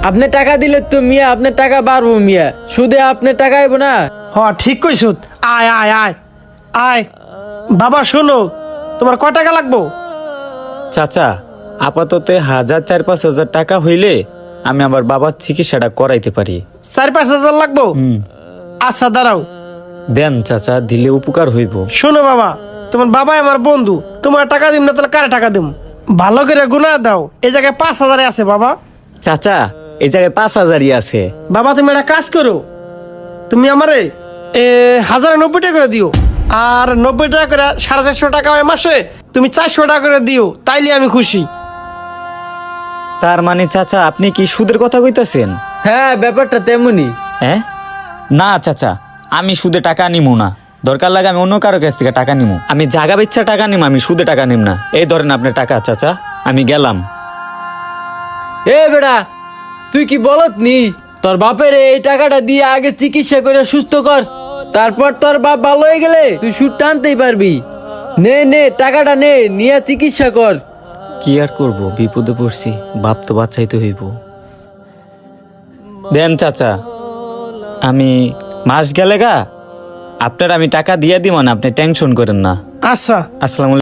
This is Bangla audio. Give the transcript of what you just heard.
আপনি টাকা দিলে তো মিয়া আপনার টাকা বাড়বো মিয়া, সুদে আপনার টাকা আইব না। ঠিক কইছো। আয় আয় আয় আয় বাবা, শোনো, তোমার কয় টাকা লাগবো? চাচা আপাতত 1,000-4,5,000 টাকা হইলে আমি আমার বাবার চিকিৎসাটা করাইতে পারি। 4-5 হাজার লাগবো? আচ্ছা দাঁড়াও, দেন চাচা, দিলে উপকার হইব। শোনো বাবা, তোমার বাবাই আমার বন্ধু, তোমার টাকা দিম না তাহলে কারে টাকা দিম? ভালো করে গুনা দাও, এই জায়গায় 5,000 আছে বাবা। চাচা এই জায়গায় 5,000ই আছে। বাবা তুমি একটা কাজ করো, তুমি আমারে 1,090 টাকা করে দিও, আর 90 টাকা করে 450 টাকা হয় মাসে, তুমি 400 টাকা করে দিও, তাইলে আমি খুশি। তার মানে চাচা আপনি কি সুদের কথা কইতাছেন? হ্যাঁ, ব্যাপারটা তেমনই। হ্যাঁ না চাচা, আমি সুদে টাকা নিমু না। দরকার লাগে আমি অন্য কারো কাছ থেকে টাকা নিমু। আমি জাগা বেচ্ছা টাকা নিম, আমি সুদে টাকা নিম না। এই ধরেন আপনার টাকা চাচা, আমি গেলাম। এ বেড়া, তুই কি বলত নি? তোর বাপের এই টাকাটা দিয়ে আগে চিকিৎসা করে সুস্থ কর, তারপর তোর বাপ ভালো হয়ে গেলে তুই সুদ টানতেই পারবি। নে নে টাকাটা নে, নিয়ে চিকিৎসা কর। কি আর করব, বিপদে পড়ছি, বাপ তো বাঁচাইতে হইব। দেন চাচা, আমি মাস গেলে গা আপনার আমি টাকা দিয়ে দিব না, আপনি টেনশন করেন না। আচ্ছা। আসসালামু